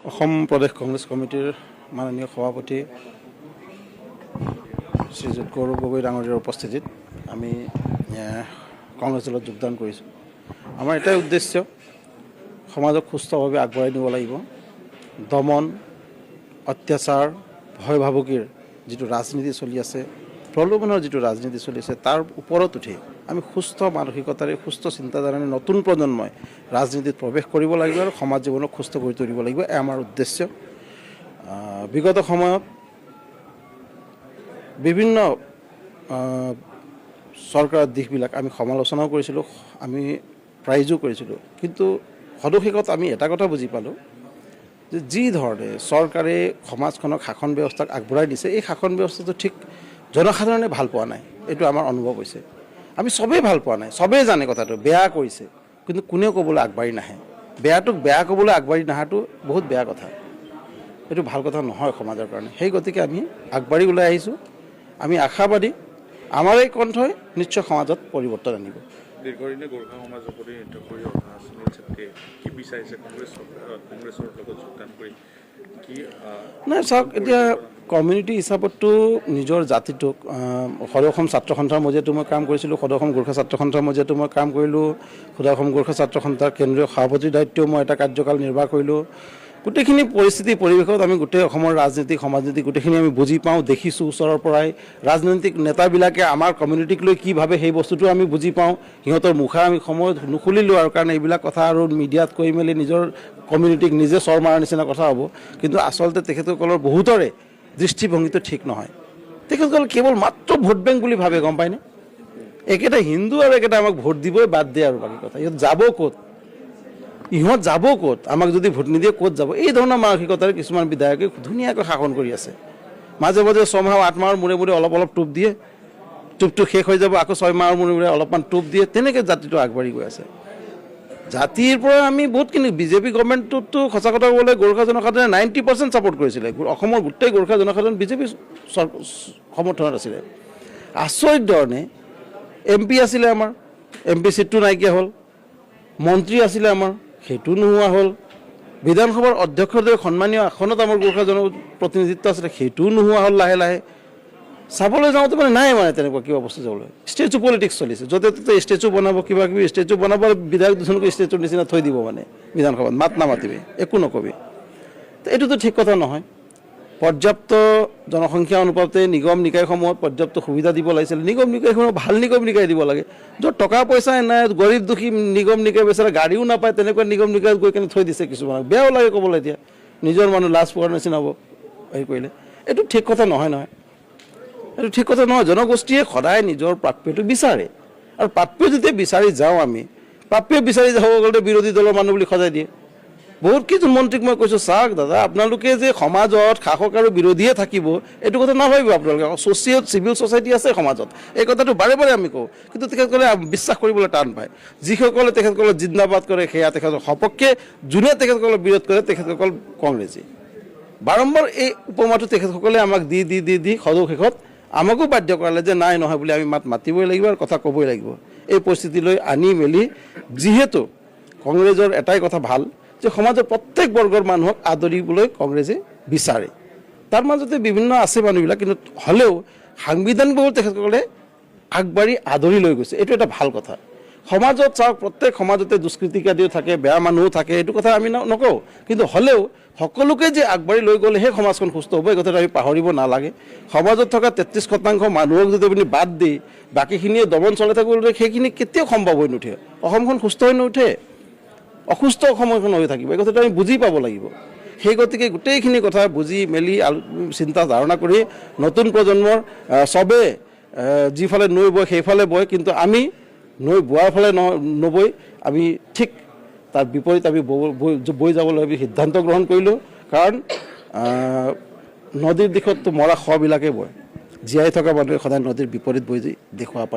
অসম প্ৰদেশ কংগ্ৰেছ কমিটিৰ মাননীয় সভাপতি শ্ৰীযুত গৌৰৱ গগৈ ডাঙৰীয়াৰ উপস্থিতিত আমি কংগ্ৰেছ দলত যোগদান কৰিছোঁ। আমাৰ এটাই উদ্দেশ্য, সমাজক সুস্থভাৱে আগবঢ়াই নিব লাগিব। দমন, অত্যাচাৰ, ভয় ভাবুকিৰ যিটো ৰাজনীতি চলি আছে, প্ৰলোভনৰ যিটো ৰাজনীতি চলি আছে, তাৰ ওপৰত উঠি আমি সুস্থ মানসিকতাৰে, সুস্থ চিন্তাধাৰাৰে নতুন প্ৰজন্মই ৰাজনীতিত প্ৰৱেশ কৰিব লাগিব আৰু সমাজ জীৱনক সুস্থ কৰি তুলিব লাগিব। এয়া আমাৰ উদ্দেশ্য। বিগত সময়ত বিভিন্ন চৰকাৰৰ দিশবিলাক আমি সমালোচনাও কৰিছিলোঁ, আমি প্ৰাইজো কৰিছিলোঁ, কিন্তু সদুশেষত আমি এটা কথা বুজি পালোঁ যে যি ধৰণে চৰকাৰে সমাজখনক শাসন ব্যৱস্থাক আগবঢ়াই দিছে, এই শাসন ব্যৱস্থাটো ঠিক জনসাধাৰণে ভাল পোৱা নাই। এইটো আমাৰ অনুভৱ হৈছে। আমি চবেই ভাল পোৱা নাই, চবেই জানে কথাটো বেয়া কৰিছে, কিন্তু কোনেও ক'বলৈ আগবাঢ়ি নাহে। বেয়াটোক বেয়া ক'বলৈ আগবাঢ়ি নাহাটো বহুত বেয়া কথা, এইটো ভাল কথা নহয় সমাজৰ কাৰণে। সেই গতিকে আমি আগবাঢ়ি ওলাই আহিছোঁ। আমি আশাবাদী, আমাৰ এই কণ্ঠই নিশ্চয় সমাজত পৰিৱৰ্তন আনিব। দীৰ্ঘদিনে গোৰ্খা সমাজৰ প্ৰতি নৃত্য কৰি অহা সুনীল ছেত্ৰীয়ে কি বিচাৰিছে কংগ্ৰেছৰ লগত যোগদান কৰি কি নাই? চাওক, এতিয়া কমিউনিটি হিচাপততো নিজৰ জাতিটোক সদৌ অসম ছাত্ৰ সন্থাৰ মজিয়াটো মই কাম কৰিছিলোঁ, সদৌ অসম গোৰ্খা ছাত্ৰ সন্থাৰ মজিয়াটো মই কাম কৰিলোঁ, সদৌ অসম গোৰ্খা ছাত্ৰ সন্থাৰ কেন্দ্ৰীয় সভাপতিৰ দায়িত্বও মই এটা কাৰ্যকাল নিৰ্বাহ কৰিলোঁ। গোটেইখিনি পৰিস্থিতি পৰিৱেশত আমি গোটেই অসমৰ ৰাজনীতিক সমাজনীতি গোটেইখিনি আমি বুজি পাওঁ, দেখিছোঁ ওচৰৰ পৰাই। ৰাজনৈতিক নেতাবিলাকে আমাৰ কমিউনিটিক লৈ কি ভাবে সেই বস্তুটো আমি বুজি পাওঁ। সিহঁতৰ মুখা আমি সময়ত নুখুলিলোঁ আৰু, কাৰণ এইবিলাক কথা আৰু মিডিয়াত কৈ মেলি নিজৰ কমিউনিটিক নিজে চৰ মৰাৰ নিচিনা কথা হ'ব। কিন্তু আচলতে তেখেতসকলৰ বহুতৰে দৃষ্টিভংগীটো ঠিক নহয়। তেখেতসকল কেৱল মাত্ৰ ভোট বেংক বুলি ভাবে, গম পায়নে? একেটা হিন্দু আৰু একেটা আমাক ভোট দিবই বাদ দিয়ে আৰু বাকী কথা। ইহঁত যাব ক'ত? ইহঁত যাব ক'ত? আমাক যদি ভোট নিদিয়ে ক'ত যাব? এই ধৰণৰ মানসিকতাৰে কিছুমান বিধায়কে ধুনীয়াকৈ শাসন কৰি আছে। মাজে মাজে 6 মাহ 8 মাহৰ মূৰে মূৰে অলপ অলপ টোপ দিয়ে, টোপটো শেষ হৈ যাব, আকৌ 6 মাহৰ মূৰে মূৰে অলপমান টোপ দিয়ে, তেনেকৈ জাতিটো আগবাঢ়ি গৈ আছে। জাতিৰ পৰা আমি বহুতখিনি বিজেপি গভৰ্ণমেণ্টটোতো সঁচা কথা ক'বলৈ গোৰ্খা জনসাধাৰণে 90% ছাপোৰ্ট কৰিছিলে। অসমৰ গোটেই গোৰ্খা জনসাধাৰণ বিজেপি সমৰ্থনত আছিলে। আচৰিত ধৰণে MP আছিলে আমাৰ, MP চিটটো নাইকিয়া হ'ল। মন্ত্ৰী আছিলে আমাৰ, সেইটো নোহোৱা হ'ল। বিধানসভাৰ অধ্যক্ষৰ সন্মানীয় আসনত আমাৰ গোৰ্খা জনপ্ৰতিনিধিত্ব আছিলে, সেইটোও নোহোৱা হ'ল লাহে লাহে। চাবলৈ যাওঁতে মানে নাই মানে তেনেকুৱা কিবা বস্তু যাবলৈ। ষ্টেচু পলিটিক্স চলিছে, য'তে ত'তে ষ্টেচু বনাব, কিবা কিবি ষ্টেচু বনাব, বিধায়ক দুজনকৈ ষ্টেচুৰ নিচিনা থৈ দিব মানে বিধানসভাত, মাত নামাতিবি, একো নকবি। তো এইটোতো ঠিক কথা নহয়। পৰ্যাপ্ত জনসংখ্যা অনুপাতে নিগম নিকায়সমূহত পৰ্যাপ্ত সুবিধা দিব লাগিছিল। নিগম নিকায়সমূহ ভাল নিগম নিকায় দিব লাগে, য'ত টকা পইচা নাই, গৰীব দুখী নিগম নিকায় বেচাৰা গাড়ীও নাপায়, তেনেকুৱা নিগম নিকায়ত গৈ কেনে থৈ দিছে কিছুমানক। বেয়াও লাগে ক'বলৈ, এতিয়া নিজৰ মানুহ লাজ পোৱাৰ নিচিনা হ'ব হেৰি কৰিলে। এইটো ঠিক কথা নহয় নহয়, এইটো ঠিক কথা নহয়। জনগোষ্ঠীয়ে সদায় নিজৰ প্ৰাপ্যটো বিচাৰে, আৰু প্ৰাপ্য যেতিয়া বিচাৰি যাওঁ আমি, প্ৰাপ্য বিচাৰি যাব গ'লে বিৰোধী দলৰ মানুহ বুলি সজাই দিয়ে। বহুত কিছু মন্ত্ৰীক মই কৈছোঁ, চাওক দাদা, আপোনালোকে যে সমাজত শাসক আৰু বিৰোধীয়ে থাকিব, এইটো কথা নাভাবিব আপোনালোকে। চিভিল ছ'চাইটি আছে সমাজত, এই কথাটো বাৰে বাৰে আমি কওঁ, কিন্তু তেখেতসকলে বিশ্বাস কৰিবলৈ টান পায়। যিসকলে তেখেতসকলক জিন্দাবাদ কৰে সেয়া তেখেতৰ সপক্ষে, যোনে তেখেতসকলক বিৰোধ কৰে তেখেতসকল কংগ্ৰেছী। বাৰম্বাৰ এই উপমাটো তেখেতসকলে আমাক দি দি দি দি সদুশেষত আমাকো বাধ্য কৰালে যে নাই, নহয় বুলি আমি মাত মাতিবই লাগিব আৰু কথা ক'বই লাগিব। এই পৰিস্থিতিলৈ আনি মেলি, যিহেতু কংগ্ৰেছৰ এটাই কথা ভাল যে সমাজৰ প্ৰত্যেক বৰ্গৰ মানুহক আদৰিবলৈ কংগ্ৰেছে বিচাৰে। তাৰ মাজতে বিভিন্ন আছে মানুহবিলাক, কিন্তু হ'লেও সাংবিধানিকভাৱে তেখেতসকলে আগবাঢ়ি আদৰি লৈ গৈছে। এইটো এটা ভাল কথা। সমাজত চাওক, প্ৰত্যেক সমাজতে দুষ্কৃতিকাৰীও থাকে, বেয়া মানুহো থাকে, এইটো কথা আমি নকওঁ, কিন্তু হ'লেও সকলোকে যে আগবাঢ়ি লৈ গ'লেহে সমাজখন সুস্থ হ'ব, এই কথাটো আমি পাহৰিব নালাগে। সমাজত থকা 33% মানুহক যদি আপুনি বাদ দি বাকীখিনিয়ে দমন চলাই থাকিবলৈ, সেইখিনি কেতিয়াও সম্ভৱ হৈ নুঠে। অসমখন সুস্থ হৈ নুঠে, অসুস্থ অসমখন হৈ থাকিব। এই কথাটো আমি বুজি পাব লাগিব। সেই গতিকে গোটেইখিনি কথা বুজি মেলি চিন্তা ধাৰণা কৰি নতুন প্ৰজন্মৰ চবেই যিফালে নৈ বয় সেইফালে বয়, কিন্তু আমি নৈ বোৱাৰ ফালে নবৈ আমি ঠিক তাৰ বিপৰীত আমি বৈ যাবলৈ আমি সিদ্ধান্ত গ্ৰহণ কৰিলোঁ। কাৰণ নদীৰ দিশততো মৰা শবিলাকে বয়, জীয়াই থকা মানুহে সদায় নদীৰ বিপৰীত বৈ দেখুৱাব পাৰি।